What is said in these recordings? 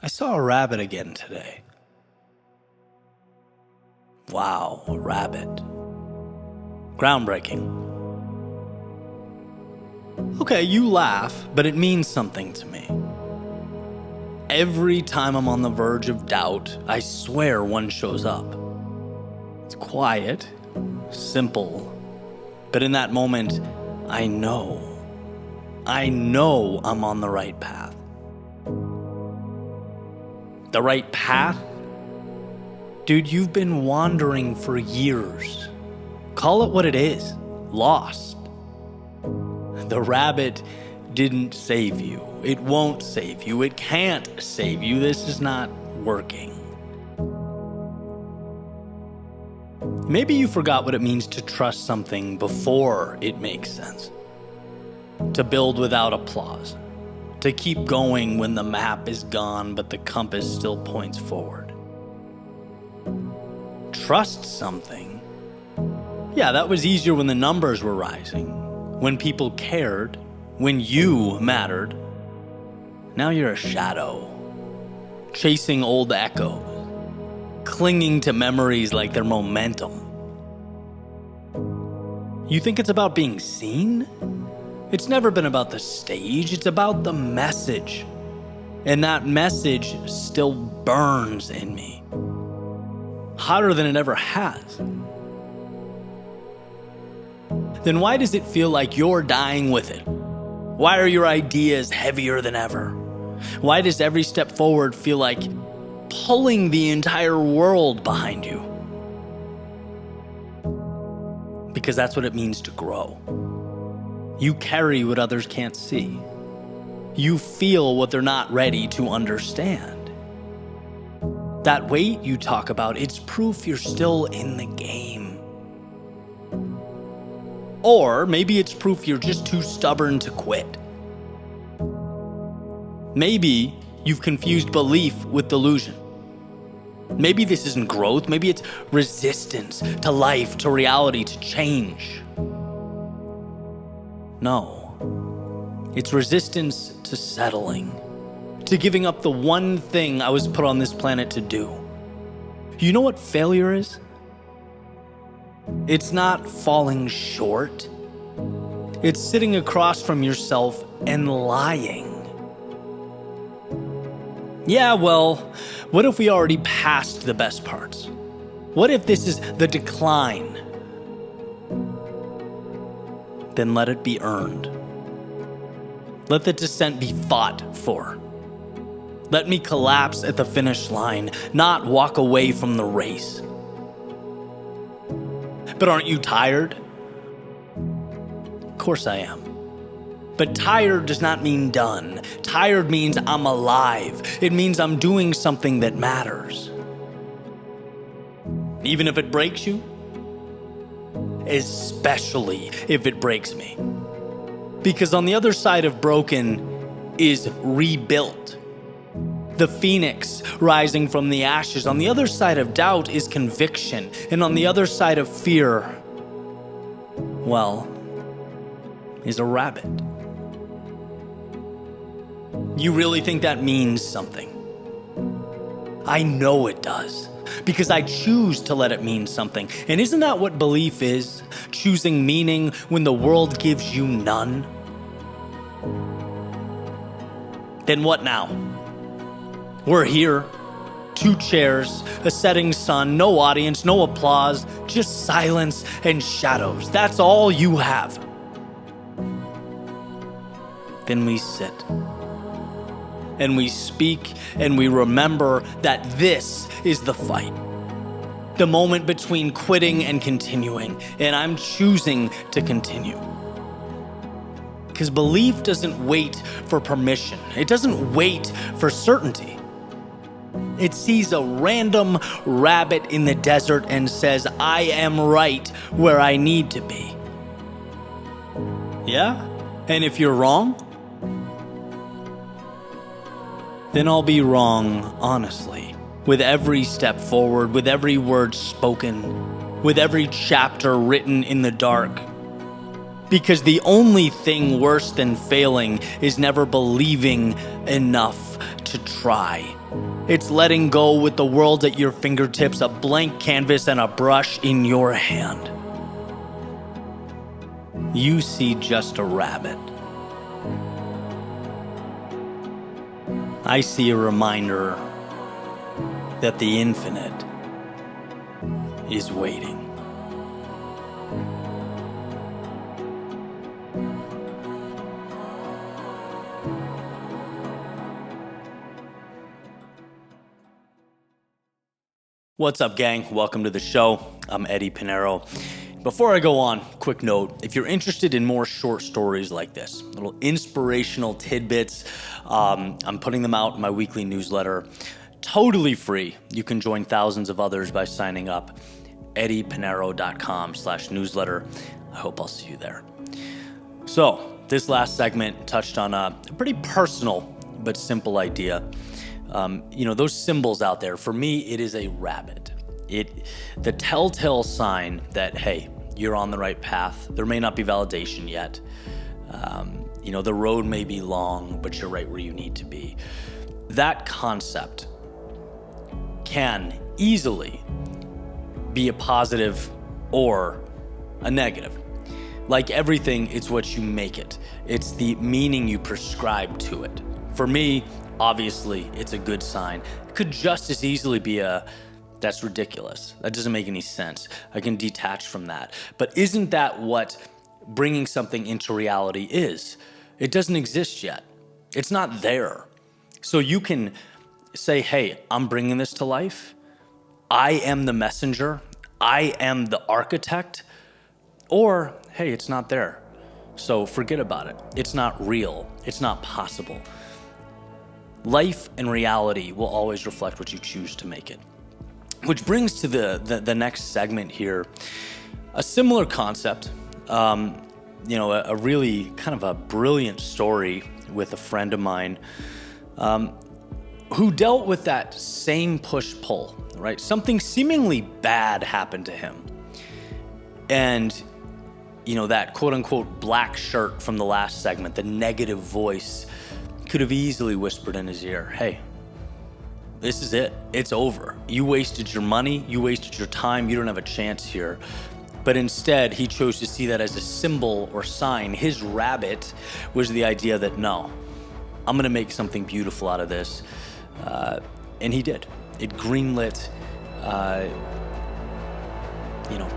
I saw a rabbit again today. Wow, a rabbit. Groundbreaking. Okay, you laugh, but it means something to me. Every time I'm on the verge of doubt, I swear one shows up. It's quiet, simple, but in that moment, I know I'm on the right path. The right path? Dude, you've been wandering for years. Call it what it is, lost. The rabbit didn't save you. It won't save you. It can't save you. This is not working. Maybe you forgot what it means to trust something before it makes sense. To build without applause. To keep going when the map is gone but the compass still points forward. Trust something. Yeah, that was easier when the numbers were rising, when people cared, when you mattered. Now you're a shadow, chasing old echoes, clinging to memories like they're momentum. You think it's about being seen? It's never been about the stage, it's about the message. And that message still burns in me. Hotter than it ever has. Then why does it feel like you're dying with it? Why are your ideas heavier than ever? Why does every step forward feel like pulling the entire world behind you? Because that's what it means to grow. You carry what others can't see. You feel what they're not ready to understand. That weight you talk about, it's proof you're still in the game. Or maybe it's proof you're just too stubborn to quit. Maybe you've confused belief with delusion. Maybe this isn't growth, maybe it's resistance to life, to reality, to change. No, it's resistance to settling, to giving up the one thing I was put on this planet to do. You know what failure is? It's not falling short. It's sitting across from yourself and lying. Yeah, well, what if we already passed the best parts? What if this is the decline? Then let it be earned. Let the descent be fought for. Let me collapse at the finish line, not walk away from the race. But aren't you tired? Of course I am. But tired does not mean done. Tired means I'm alive. It means I'm doing something that matters. Even if it breaks you? Especially if it breaks me. Because on the other side of broken is rebuilt. The phoenix rising from the ashes. On the other side of doubt is conviction. And on the other side of fear, well, is a rabbit. You really think that means something? I know it does. Because I choose to let it mean something. And isn't that what belief is? Choosing meaning when the world gives you none? Then what now? We're here. 2 chairs, a setting sun, no audience, no applause, just silence and shadows. That's all you have. Then we sit. And we speak and we remember that this is the fight. The moment between quitting and continuing. And I'm choosing to continue. Because belief doesn't wait for permission. It doesn't wait for certainty. It sees a random rabbit in the desert and says, I am right where I need to be. Yeah? And if you're wrong, then I'll be wrong honestly. With every step forward, with every word spoken, with every chapter written in the dark. Because the only thing worse than failing is never believing enough to try. It's letting go with the world at your fingertips, a blank canvas and a brush in your hand. You see just a rabbit. I see a reminder that the infinite is waiting. What's up, gang? Welcome to the show. I'm Eddie Pinero. Before I go on, quick note, if you're interested in more short stories like this, little inspirational tidbits, I'm putting them out in my weekly newsletter, totally free. You can join thousands of others by signing up, eddiepinero.com/newsletter. I hope I'll see you there. So this last segment touched on a pretty personal but simple idea. Those symbols out there, for me, it is a rabbit. The telltale sign that, hey, you're on the right path. There may not be validation yet. The road may be long, but you're right where you need to be. That concept can easily be a positive or a negative. Like everything, it's what you make it. It's the meaning you prescribe to it. For me, obviously, it's a good sign. It could just as easily be that's ridiculous. That doesn't make any sense. I can detach from that. But isn't that what bringing something into reality is? It doesn't exist yet. It's not there. So you can say, hey, I'm bringing this to life. I am the messenger. I am the architect. Or, hey, it's not there. So forget about it. It's not real. It's not possible. Life and reality will always reflect what you choose to make it. Which brings to the next segment here, a similar concept, a really kind of a brilliant story with a friend of mine who dealt with that same push-pull, right? Something seemingly bad happened to him. And, that quote-unquote black shirt from the last segment, the negative voice, could have easily whispered in his ear, hey, this is it. It's over. You wasted your money. You wasted your time. You don't have a chance here. But instead, he chose to see that as a symbol or sign. His rabbit was the idea that, no, I'm going to make something beautiful out of this. And he did. It greenlit,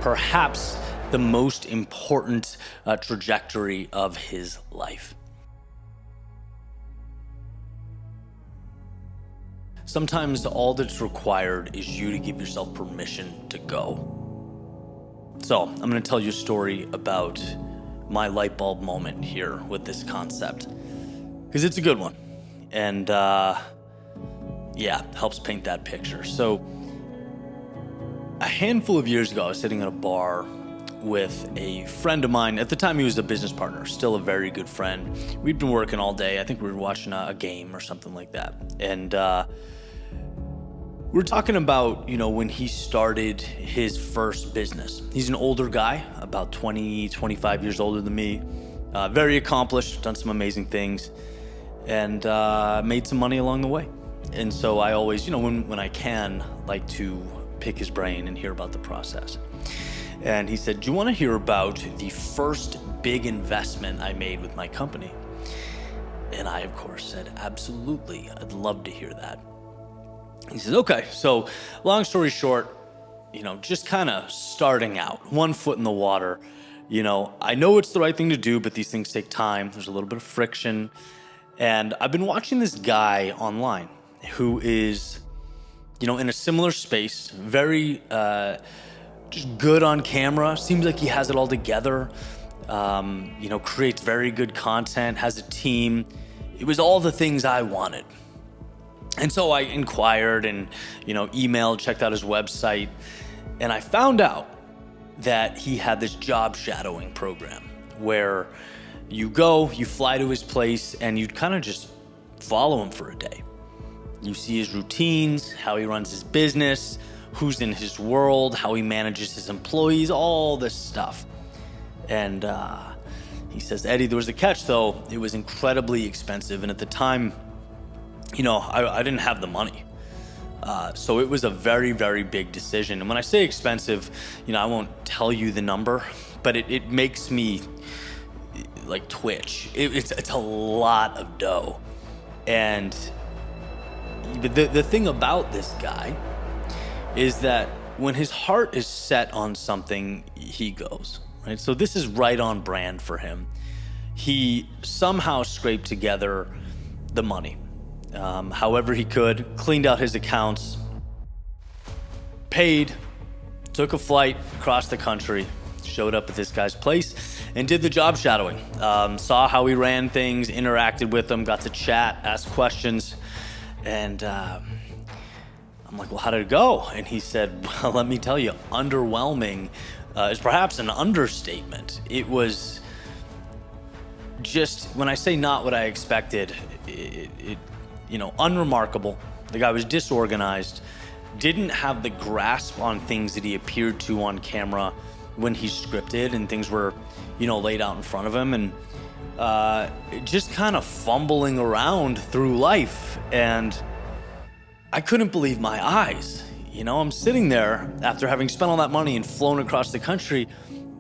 perhaps the most important trajectory of his life. Sometimes all that's required is you to give yourself permission to go. So I'm going to tell you a story about my lightbulb moment here with this concept, because it's a good one. And helps paint that picture. So a handful of years ago, I was sitting at a bar with a friend of mine. At the time, he was a business partner, still a very good friend. We'd been working all day. I think we were watching a game or something like that. And we're talking about, when he started his first business. He's an older guy, about 20, 25 years older than me. Very accomplished, done some amazing things, and made some money along the way. And so I always, when I can, like to pick his brain and hear about the process. And he said, do you want to hear about the first big investment I made with my company? And I, of course, said, absolutely. I'd love to hear that. He says, okay. So long story short, just kind of starting out, 1 foot in the water. I know it's the right thing to do, but these things take time. There's a little bit of friction. And I've been watching this guy online who is, in a similar space, very just good on camera. Seems like he has it all together. Creates very good content, has a team. It was all the things I wanted. And so I inquired and, emailed, checked out his website, and I found out that he had this job shadowing program where you fly to his place, and you'd kind of just follow him for a day. You see his routines, how he runs his business, who's in his world, how he manages his employees, all this stuff. And he says, Eddie, there was a catch though. It was incredibly expensive. And at the time, I didn't have the money. So it was a very, very big decision. And when I say expensive, I won't tell you the number, but it makes me like twitch. It's a lot of dough. And the thing about this guy is that when his heart is set on something, he goes, right? So this is right on brand for him. He somehow scraped together the money. However he could, cleaned out his accounts, paid, took a flight across the country, showed up at this guy's place, and did the job shadowing. Saw how he ran things, interacted with him, got to chat, ask questions, and I'm like, well, how did it go? And he said, well, let me tell you, underwhelming is perhaps an understatement. It was just, when I say not what I expected, unremarkable. The guy was disorganized, didn't have the grasp on things that he appeared to on camera when he scripted and things were, laid out in front of him, and just kind of fumbling around through life. And I couldn't believe my eyes. I'm sitting there after having spent all that money and flown across the country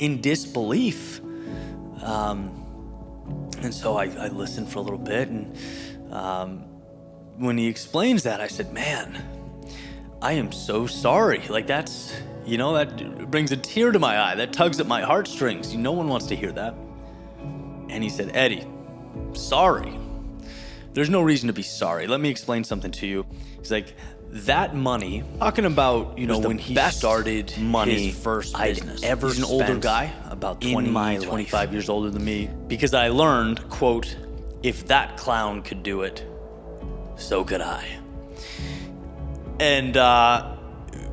in disbelief. And so I listened for a little bit, and when he explains that, I said, man, I am so sorry. Like that's, that brings a tear to my eye. That tugs at my heartstrings. No one wants to hear that. And he said, Eddie, sorry. There's no reason to be sorry. Let me explain something to you. He's like, that money, talking about, when he started money, his first business. He's an older guy, about 25 years older than me, because I learned, quote, if that clown could do it, so could I. And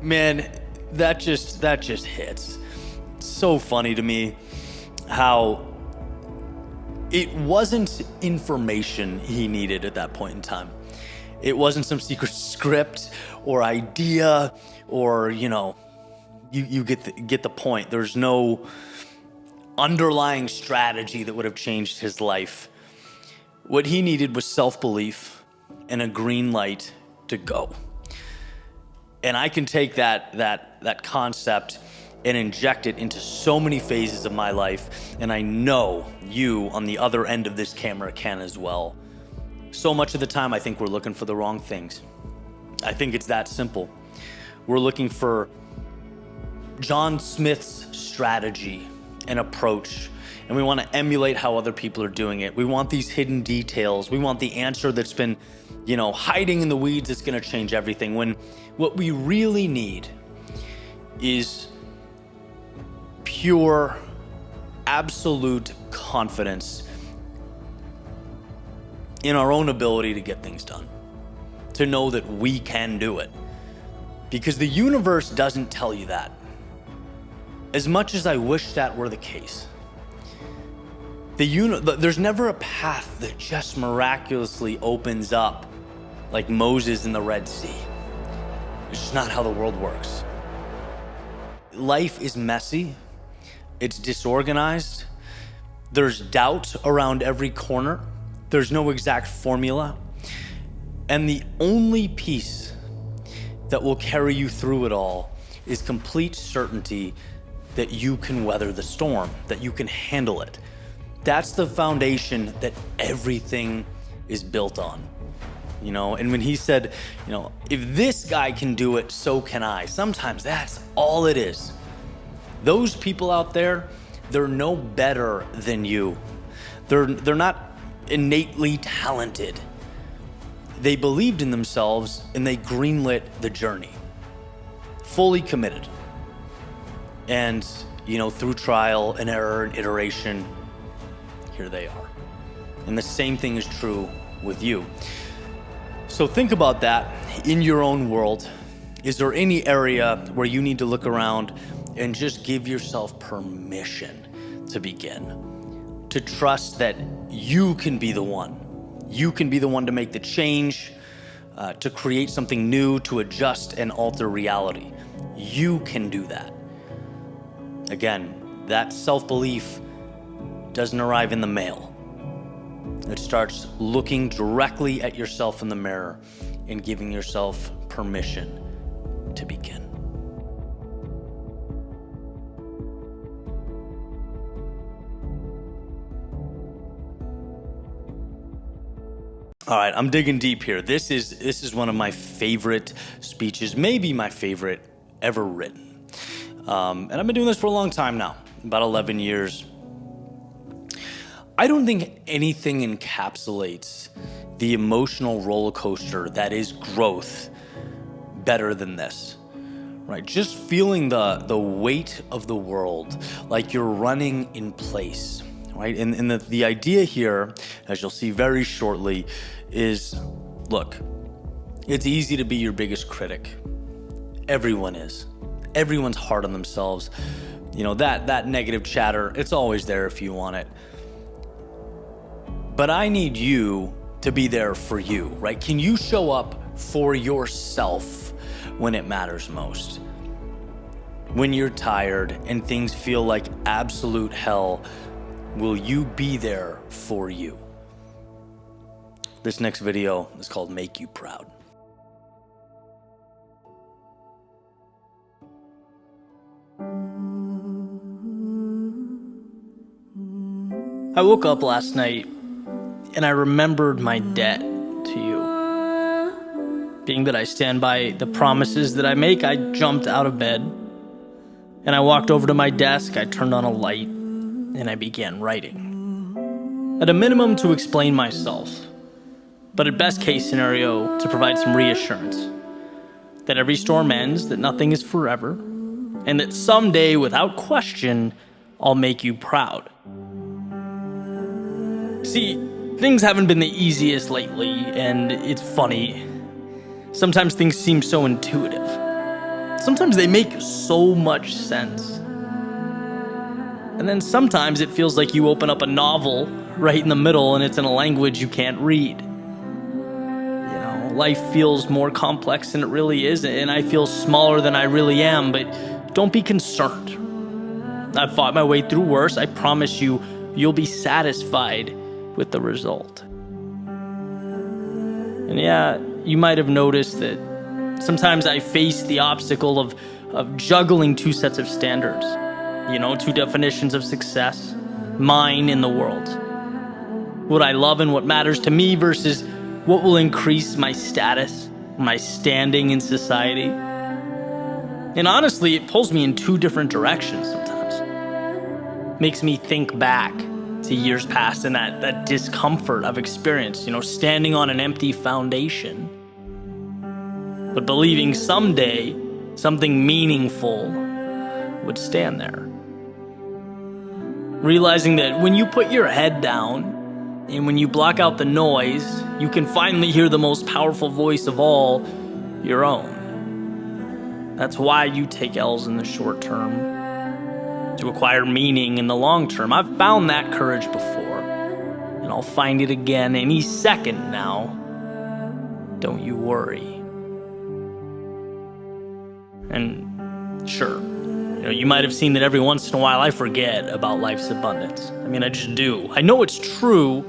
man, that just hits. It's so funny to me how it wasn't information he needed at that point in time. It wasn't some secret script or idea or, you get the point. There's no underlying strategy that would have changed his life. What he needed was self-belief and a green light to go. And I can take that concept and inject it into so many phases of my life. And I know you on the other end of this camera can as well. So much of the time, I think we're looking for the wrong things. I think it's that simple. We're looking for John Smith's strategy and approach, and we want to emulate how other people are doing it. We want these hidden details. We want the answer that's been, hiding in the weeds that's going to change everything, when what we really need is pure, absolute confidence in our own ability to get things done, to know that we can do it. Because the universe doesn't tell you that. As much as I wish that were the case, there's never a path that just miraculously opens up like Moses in the Red Sea. It's just not how the world works. Life is messy. It's disorganized. There's doubt around every corner. There's no exact formula. And the only piece that will carry you through it all is complete certainty that you can weather the storm, that you can handle it. That's the foundation that everything is built on. And when he said, if this guy can do it, so can I. Sometimes that's all it is. Those people out there, they're no better than you. They're not innately talented. They believed in themselves and they greenlit the journey. Fully committed. And, through trial and error and iteration, here they are. And the same thing is true with you. So think about that in your own world. Is there any area where you need to look around and just give yourself permission to begin? To trust that you can be the one. You can be the one to make the change, to create something new, to adjust and alter reality. You can do that. Again, that self-belief doesn't arrive in the mail. It starts looking directly at yourself in the mirror and giving yourself permission to begin. All right, I'm digging deep here. This is one of my favorite speeches, maybe my favorite ever written. And I've been doing this for a long time now, about 11 years. I don't think anything encapsulates the emotional roller coaster that is growth better than this, right? Just feeling the weight of the world, like you're running in place, right? And the idea here, as you'll see very shortly, is, look, it's easy to be your biggest critic. Everyone is. Everyone's hard on themselves. You know, that negative chatter, it's always there if you want it. But I need you to be there for you, right? Can you show up for yourself when it matters most? When you're tired and things feel like absolute hell, will you be there for you? This next video is called Make You Proud. I woke up last night and I remembered my debt to you. Being that I stand by the promises that I make, I jumped out of bed and I walked over to my desk, I turned on a light, and I began writing. At a minimum, to explain myself, but at best case scenario, to provide some reassurance that every storm ends, that nothing is forever, and that someday, without question, I'll make you proud. See, things haven't been the easiest lately, and it's funny. Sometimes things seem so intuitive. Sometimes they make so much sense. And then sometimes it feels like you open up a novel right in the middle and it's in a language you can't read. You know, life feels more complex than it really is, and I feel smaller than I really am, but don't be concerned. I've fought my way through worse. I promise you, you'll be satisfied with the result. And yeah, you might have noticed that sometimes I face the obstacle of juggling two sets of standards. You know, two definitions of success, mine and the world. What I love and what matters to me versus what will increase my status, my standing in society. And honestly, it pulls me in two different directions sometimes. Makes me think back to years past and that discomfort I've experienced, you know, standing on an empty foundation, but believing someday something meaningful would stand there. Realizing that when you put your head down and when you block out the noise, you can finally hear the most powerful voice of all, your own. That's why you take L's in the short term, to acquire meaning in the long term. I've found that courage before, and I'll find it again any second now. Don't you worry. And sure, you know, you might have seen that every once in a while I forget about life's abundance. I mean, I just do. I know it's true,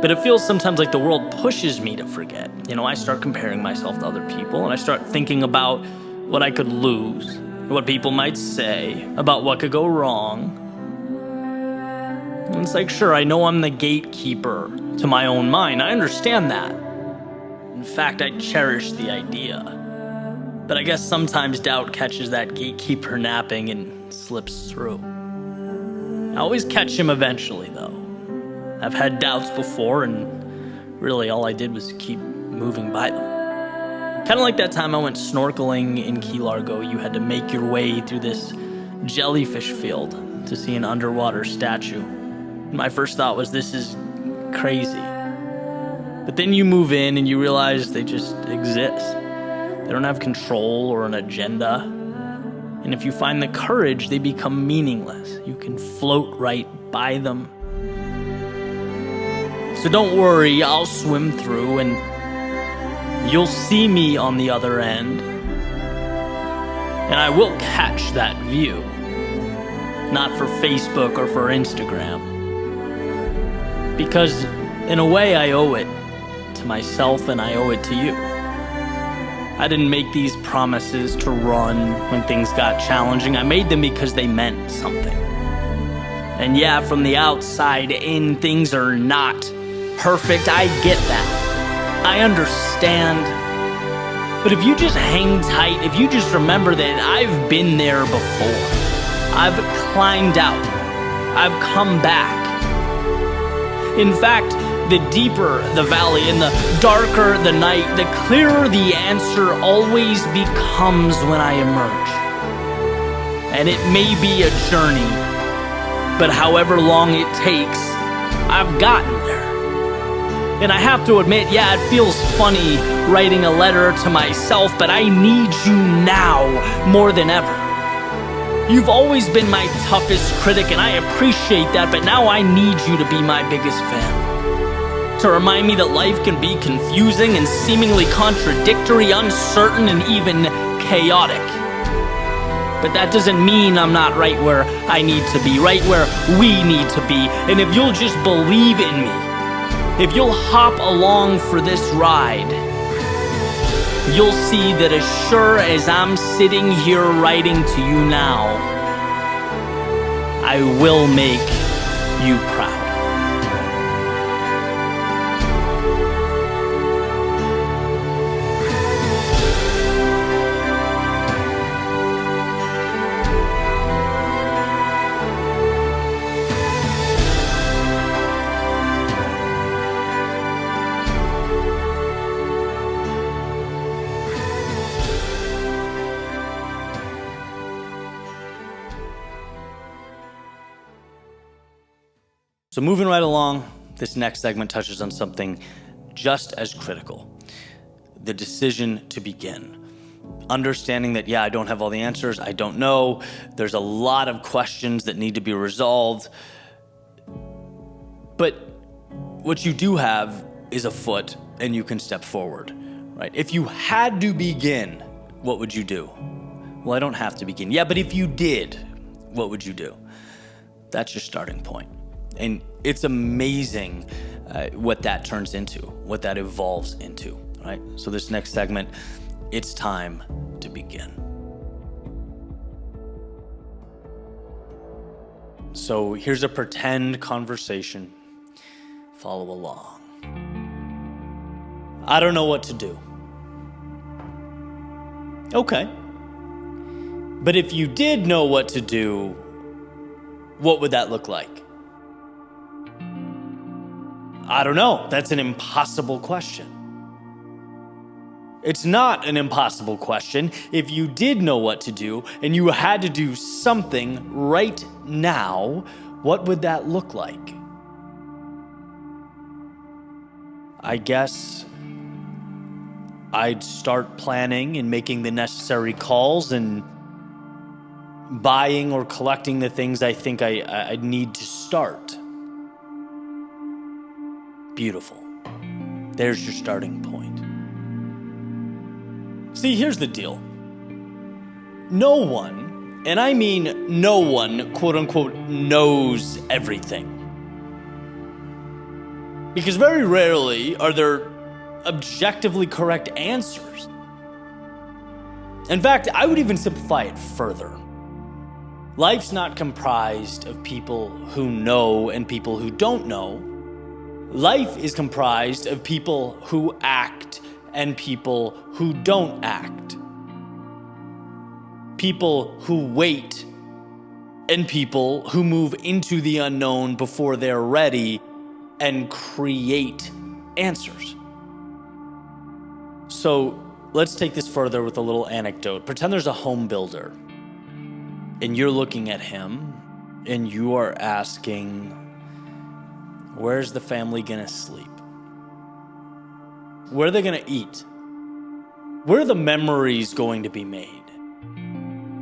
but it feels sometimes like the world pushes me to forget. You know, I start comparing myself to other people, and I start thinking about what I could lose, what people might say, about what could go wrong. And it's like, sure, I know I'm the gatekeeper to my own mind. I understand that. In fact, I cherish the idea. But I guess sometimes doubt catches that gatekeeper napping and slips through. I always catch him eventually, though. I've had doubts before, and really all I did was keep moving by them. Kind of like that time I went snorkeling in Key Largo. You had to make your way through this jellyfish field to see an underwater statue. My first thought was, this is crazy. But then you move in and you realize they just exist. They don't have control or an agenda. And if you find the courage, they become meaningless. You can float right by them. So don't worry, I'll swim through and you'll see me on the other end. And I will catch that view. Not for Facebook or for Instagram. Because in a way I owe it to myself and I owe it to you. I didn't make these promises to run when things got challenging. I made them because they meant something. And yeah, from the outside in, things are not perfect. I get that. I understand. But if you just hang tight, if you just remember that I've been there before, I've climbed out, I've come back. In fact, the deeper the valley and the darker the night, the clearer the answer always becomes when I emerge. And it may be a journey, but however long it takes, I've gotten there. And I have to admit, yeah, it feels funny writing a letter to myself, but I need you now more than ever. You've always been my toughest critic, and I appreciate that, but now I need you to be my biggest fan. To remind me that life can be confusing and seemingly contradictory, uncertain, and even chaotic. But that doesn't mean I'm not right where I need to be, right where we need to be. And if you'll just believe in me, if you'll hop along for this ride, you'll see that as sure as I'm sitting here writing to you now, I will make you proud. So moving right along, this next segment touches on something just as critical: the decision to begin. Understanding that, yeah, I don't have all the answers, I don't know, there's a lot of questions that need to be resolved, but what you do have is a foot and you can step forward, right? If you had to begin, what would you do? Well, I don't have to begin. Yeah, but if you did, what would you do? That's your starting point. And it's amazing what that turns into, what that evolves into, right? So this next segment, it's time to begin. So here's a pretend conversation. Follow along. I don't know what to do. Okay. But if you did know what to do, what would that look like? I don't know. That's an impossible question. It's not an impossible question. If you did know what to do and you had to do something right now, what would that look like? I guess I'd start planning and making the necessary calls and buying or collecting the things I think I need to start. Beautiful. There's your starting point. See, here's the deal. No one, and I mean no one, quote unquote, knows everything. Because very rarely are there objectively correct answers. In fact, I would even simplify it further. Life's not comprised of people who know and people who don't know. Life is comprised of people who act and people who don't act. People who wait and people who move into the unknown before they're ready and create answers. So let's take this further with a little anecdote. Pretend there's a home builder and you're looking at him and you are asking, where's the family gonna sleep? Where are they gonna eat? Where are the memories going to be made?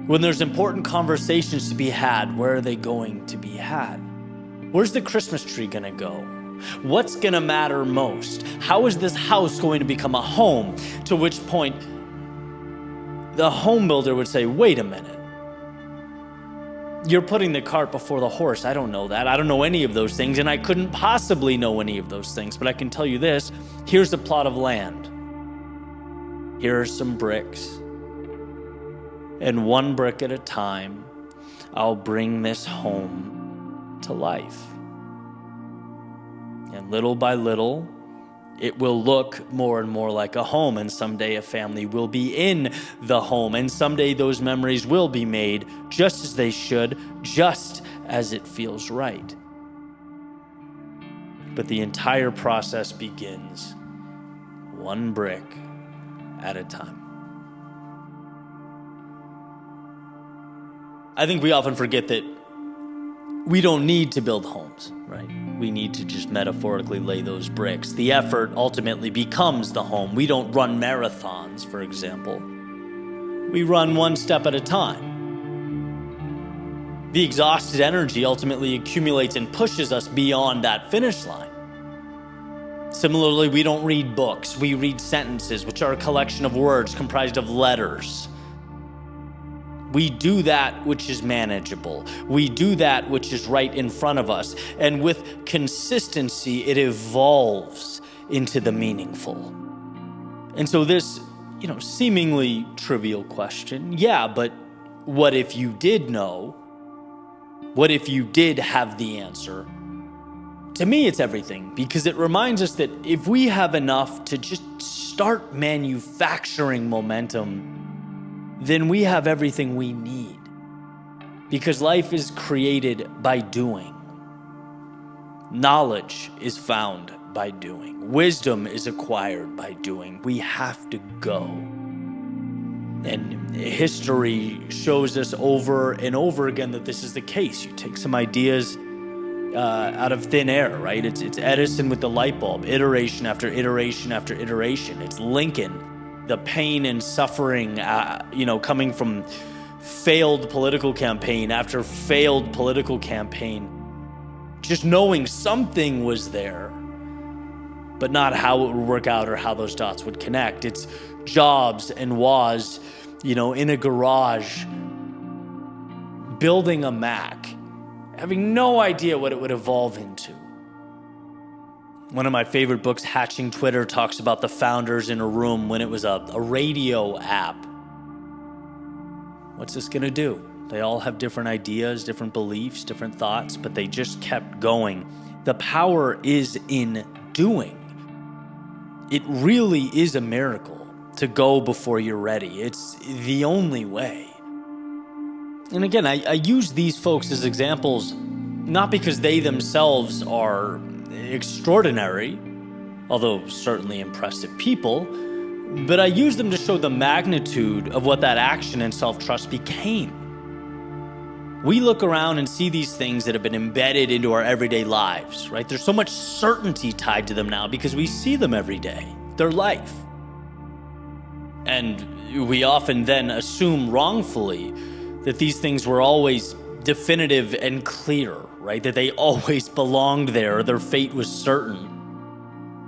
When there's important conversations to be had, where are they going to be had? Where's the Christmas tree gonna go? What's gonna matter most? How is this house going to become a home? To which point, the home builder would say, wait a minute. You're putting the cart before the horse. I don't know that. I don't know any of those things, and I couldn't possibly know any of those things. But I can tell you this, here's a plot of land. Here are some bricks. And one brick at a time, I'll bring this home to life. And little by little, it will look more and more like a home, and someday a family will be in the home, and someday those memories will be made just as they should, just as it feels right. But the entire process begins one brick at a time. I think we often forget that we don't need to build homes, right? We need to just metaphorically lay those bricks. The effort ultimately becomes the home. We don't run marathons, for example. We run one step at a time. The exhausted energy ultimately accumulates and pushes us beyond that finish line. Similarly, we don't read books. We read sentences, which are a collection of words comprised of letters. We do that which is manageable. We do that which is right in front of us. And with consistency, it evolves into the meaningful. And so this, seemingly trivial question, but what if you did know? What if you did have the answer? To me, it's everything, because it reminds us that if we have enough to just start manufacturing momentum, then we have everything we need. Because life is created by doing. Knowledge is found by doing. Wisdom is acquired by doing. We have to go. And history shows us over and over again that this is the case. You take some ideas out of thin air, right? It's Edison with the light bulb, iteration after iteration after iteration. It's Lincoln. The pain and suffering, coming from failed political campaign after failed political campaign. Just knowing something was there, but not how it would work out or how those dots would connect. It's Jobs and Woz, in a garage, building a Mac, having no idea what it would evolve into. One of my favorite books, Hatching Twitter, talks about the founders in a room when it was a radio app. What's this going to do? They all have different ideas, different beliefs, different thoughts, but they just kept going. The power is in doing. It really is a miracle to go before you're ready. It's the only way. And again, I use these folks as examples, not because they themselves are extraordinary, although certainly impressive people, but I use them to show the magnitude of what that action and self-trust became. We look around and see these things that have been embedded into our everyday lives, right? There's so much certainty tied to them now because we see them every day. They're life. And we often then assume wrongfully that these things were always definitive and clear, right? That they always belonged there, or their fate was certain.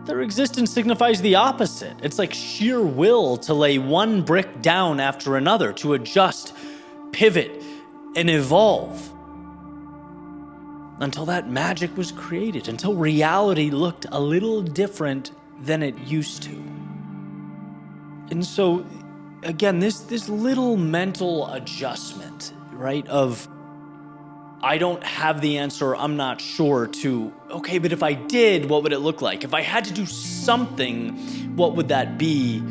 Their existence signifies the opposite. It's like sheer will to lay one brick down after another, to adjust, pivot, and evolve. Until that magic was created, until reality looked a little different than it used to. And so, again, this little mental adjustment, right, of I don't have the answer, I'm not sure, to, okay, but if I did, what would it look like? If I had to do something, what would that be?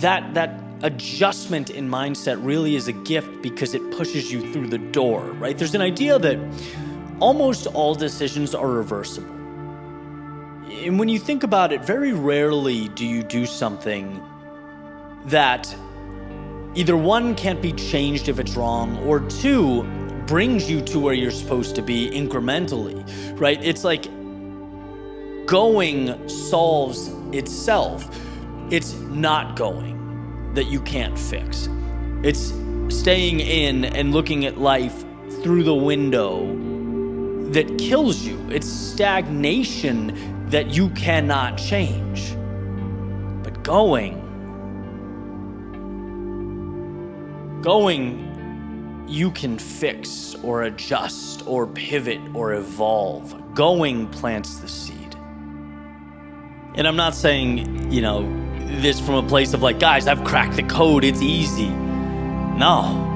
That adjustment in mindset really is a gift because it pushes you through the door, right? There's an idea that almost all decisions are reversible. And when you think about it, very rarely do you do something that either one, can't be changed if it's wrong, or two, brings you to where you're supposed to be incrementally, right? It's like going solves itself. It's not going that you can't fix. It's staying in and looking at life through the window that kills you. It's stagnation that you cannot change. But going, you can fix or adjust or pivot or evolve. Going plants the seed. And I'm not saying, this from a place of like, guys, I've cracked the code, it's easy. No.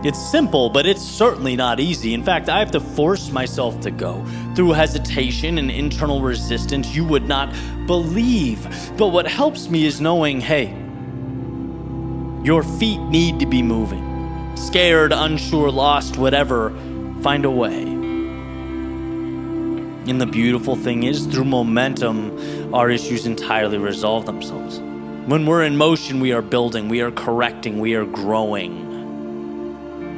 It's simple, but it's certainly not easy. In fact, I have to force myself to go through hesitation and internal resistance you would not believe. But what helps me is knowing, hey, your feet need to be moving. Scared, unsure, lost, whatever, find a way. And the beautiful thing is, through momentum, our issues entirely resolve themselves. When we're in motion, we are building, we are correcting, we are growing.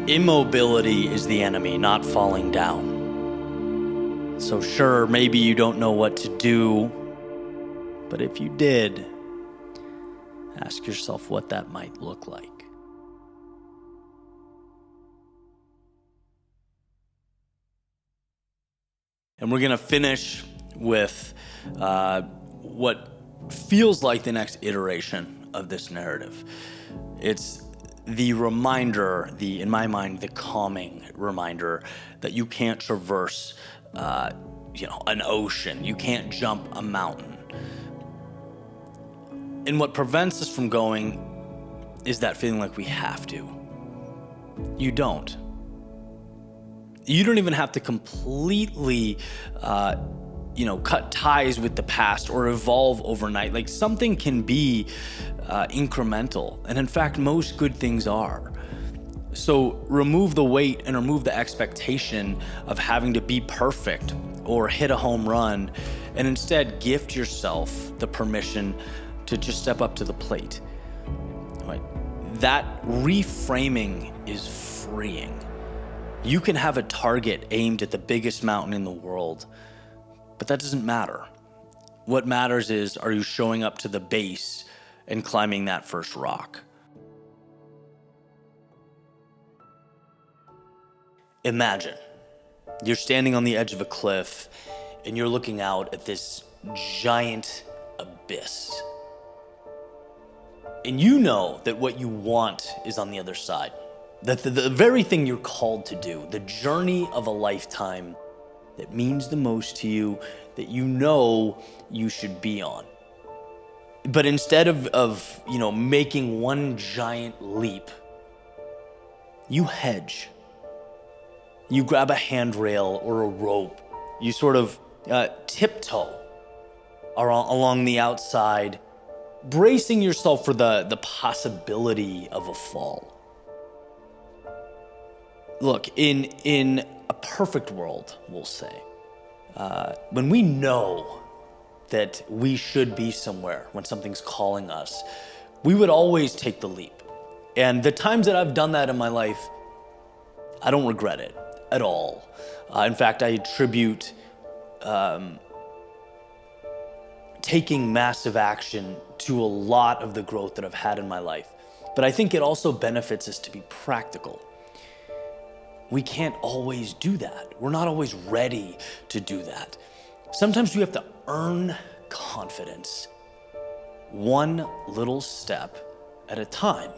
Immobility is the enemy, not falling down. So sure, maybe you don't know what to do, but if you did, ask yourself what that might look like. And we're going to finish with what feels like the next iteration of this narrative. It's the reminder, in my mind, the calming reminder that you can't traverse, an ocean. You can't jump a mountain. And what prevents us from going is that feeling like we have to. You don't. You don't even have to completely, cut ties with the past or evolve overnight. Like, something can be incremental. And in fact, most good things are. So remove the weight and remove the expectation of having to be perfect or hit a home run, and instead gift yourself the permission to just step up to the plate. Right? That reframing is freeing. You can have a target aimed at the biggest mountain in the world, but that doesn't matter. What matters is, are you showing up to the base and climbing that first rock? Imagine you're standing on the edge of a cliff and you're looking out at this giant abyss. And you know that what you want is on the other side. That the very thing you're called to do, the journey of a lifetime that means the most to you, that you know you should be on. But instead of making one giant leap, you hedge. You grab a handrail or a rope. You sort of tiptoe along the outside, bracing yourself for the possibility of a fall. Look, in a perfect world, we'll say, when we know that we should be somewhere, when something's calling us, we would always take the leap. And the times that I've done that in my life, I don't regret it at all. In fact, I attribute taking massive action to a lot of the growth that I've had in my life. But I think it also benefits us to be practical. We can't always do that. We're not always ready to do that. Sometimes we have to earn confidence, one little step at a time.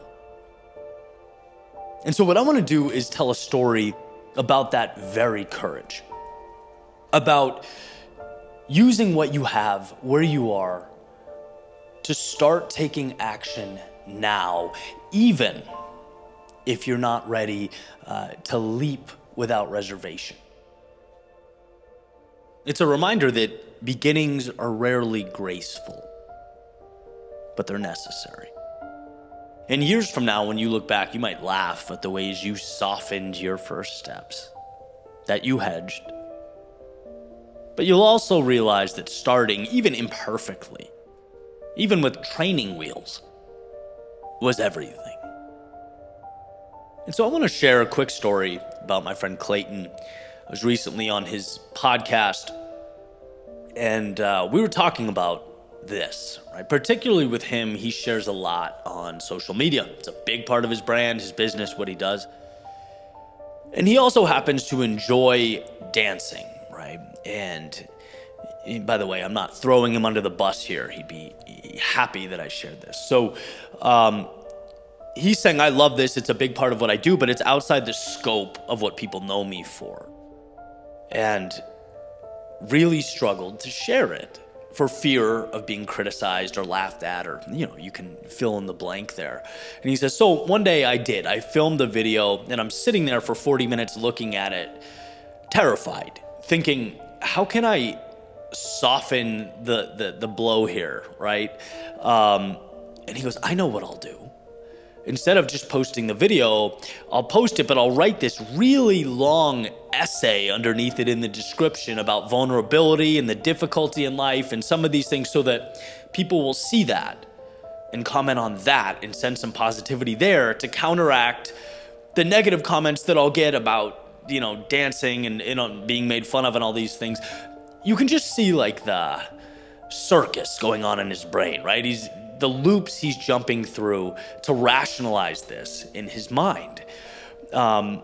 And so what I want to do is tell a story about that very courage, about using what you have where you are to start taking action now, even if you're not ready to leap without reservation. It's a reminder that beginnings are rarely graceful, but they're necessary. And years from now, when you look back, you might laugh at the ways you softened your first steps, that you hedged. But you'll also realize that starting, even imperfectly, even with training wheels, was everything. And so I want to share a quick story about my friend Clayton. I was recently on his podcast, and we were talking about this, right? Particularly with him, he shares a lot on social media. It's a big part of his brand, his business, what he does. And he also happens to enjoy dancing, right? And by the way, I'm not throwing him under the bus here. He'd be happy that I shared this. So, he's saying, I love this, it's a big part of what I do, but it's outside the scope of what people know me for. And really struggled to share it for fear of being criticized or laughed at, or, you can fill in the blank there. And he says, so one day I filmed a video, and I'm sitting there for 40 minutes looking at it, terrified, thinking, how can I soften the blow here, right? And he goes, I know what I'll do. Instead of just posting the video, I'll post it, but I'll write this really long essay underneath it in the description about vulnerability and the difficulty in life and some of these things, so that people will see that and comment on that and send some positivity there to counteract the negative comments that I'll get about, dancing and being made fun of and all these things. You can just see like the circus going on in his brain, right? The loops he's jumping through to rationalize this in his mind. And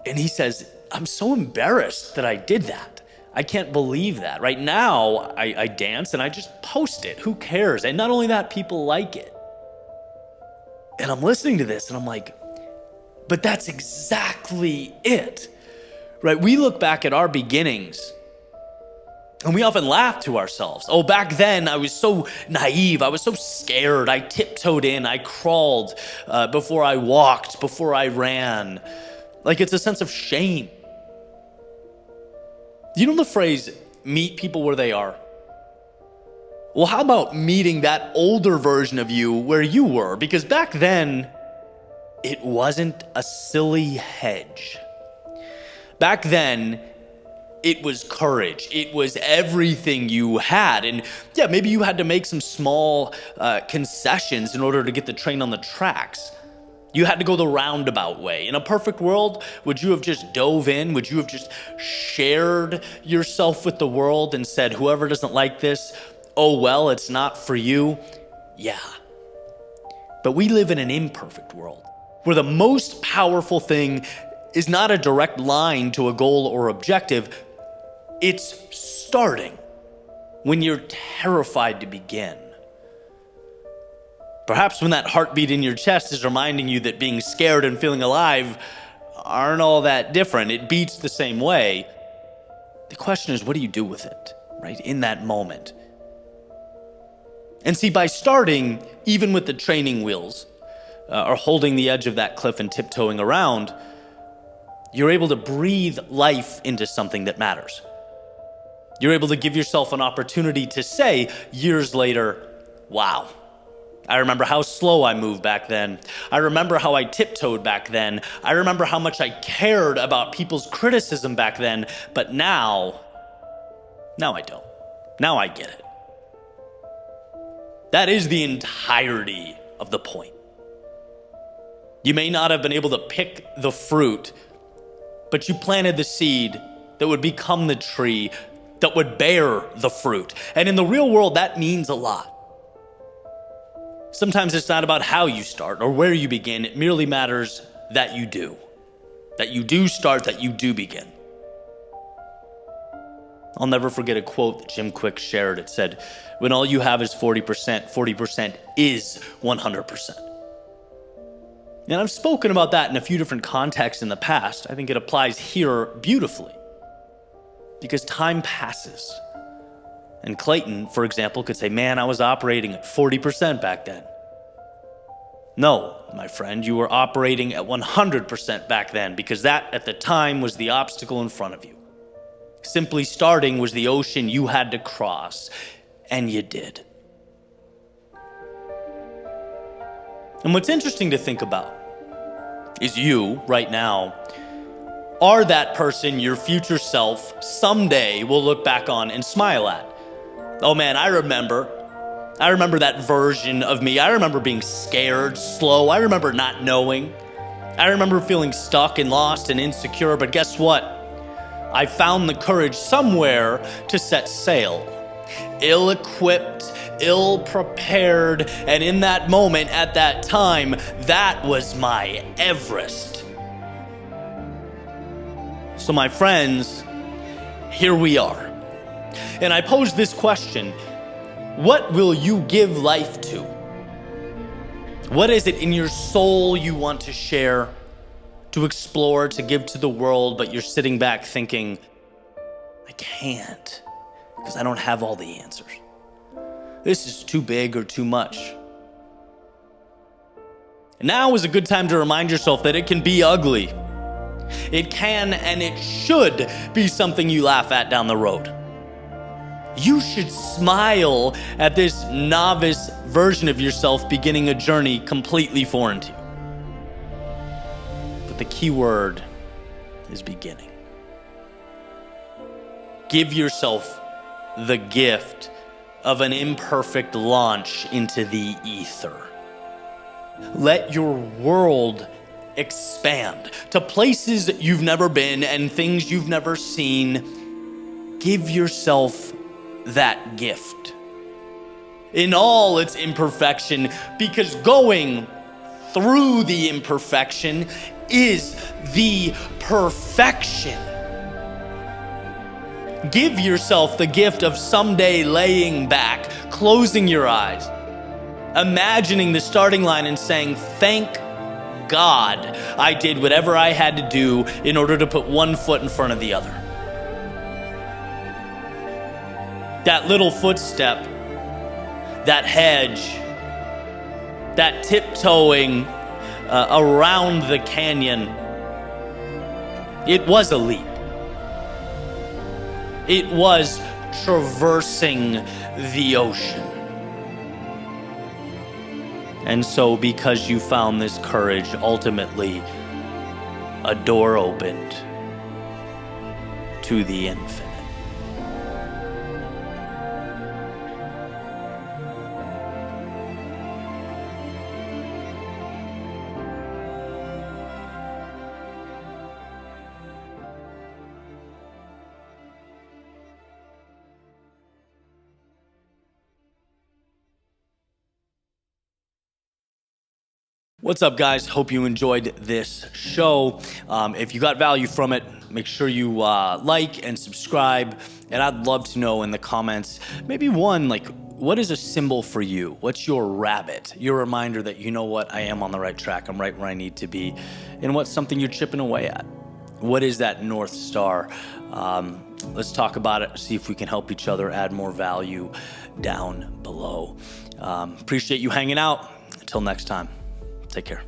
he says, I'm so embarrassed that I did that. I can't believe that. Right now, I dance and I just post it. Who cares? And not only that, people like it. And I'm listening to this and I'm like, but that's exactly it, right? We look back at our beginnings and we often laugh to ourselves. Oh, back then I was so naive. I was so scared. I tiptoed in. I crawled before I walked, before I ran. Like, it's a sense of shame. You know the phrase, meet people where they are? Well, how about meeting that older version of you where you were? Because back then, it wasn't a silly hedge. Back then, it was courage. It was everything you had. And yeah, maybe you had to make some small concessions in order to get the train on the tracks. You had to go the roundabout way. In a perfect world, would you have just dove in? Would you have just shared yourself with the world and said, whoever doesn't like this, oh, well, it's not for you? Yeah. But we live in an imperfect world where the most powerful thing is not a direct line to a goal or objective. It's starting when you're terrified to begin. Perhaps when that heartbeat in your chest is reminding you that being scared and feeling alive aren't all that different. It beats the same way. The question is, what do you do with it, right, in that moment? And see, by starting, even with the training wheels, or holding the edge of that cliff and tiptoeing around, you're able to breathe life into something that matters. You're able to give yourself an opportunity to say, years later, wow, I remember how slow I moved back then. I remember how I tiptoed back then. I remember how much I cared about people's criticism back then, but now I don't. Now I get it. That is the entirety of the point. You may not have been able to pick the fruit, but you planted the seed that would become the tree that would bear the fruit. And in the real world, that means a lot. Sometimes it's not about how you start or where you begin. It merely matters that you do. That you do start, that you do begin. I'll never forget a quote that Jim Quick shared. It said, when all you have is 40%, 40% is 100%. And I've spoken about that in a few different contexts in the past. I think it applies here beautifully. Because time passes. And Clayton, for example, could say, man, I was operating at 40% back then. No, my friend, you were operating at 100% back then, because that at the time was the obstacle in front of you. Simply starting was the ocean you had to cross, and you did. And what's interesting to think about is you, right now, are that person your future self someday will look back on and smile at. Oh man, I remember that version of me. I remember being scared, slow. I remember not knowing. I remember feeling stuck and lost and insecure, but guess what? I found the courage somewhere to set sail. Ill-equipped, ill-prepared, and in that moment, at that time, that was my Everest. So my friends, here we are. And I pose this question: what will you give life to? What is it in your soul you want to share, to explore, to give to the world, but you're sitting back thinking, I can't, because I don't have all the answers. This is too big or too much. Now is a good time to remind yourself that it can be ugly. It can and it should be something you laugh at down the road. You should smile at this novice version of yourself beginning a journey completely foreign to you. But the key word is beginning. Give yourself the gift of an imperfect launch into the ether. Let your world expand to places you've never been and things you've never seen. Give yourself that gift in all its imperfection, because going through the imperfection is the perfection. Give yourself the gift of someday laying back, closing your eyes, imagining the starting line and saying, thank God I did whatever I had to do in order to put one foot in front of the other. That little footstep, that hedge, that tiptoeing around the canyon, it was a leap. It was traversing the ocean. And so, because you found this courage, ultimately, a door opened to the infinite. What's up, guys? Hope you enjoyed this show. If you got value from it, make sure you like and subscribe. And I'd love to know in the comments, maybe one, like, what is a symbol for you? What's your rabbit? Your reminder that, you know what, I am on the right track. I'm right where I need to be. And what's something you're chipping away at? What is that North Star? Let's talk about it, see if we can help each other add more value down below. Appreciate you hanging out. Until next time. Take care.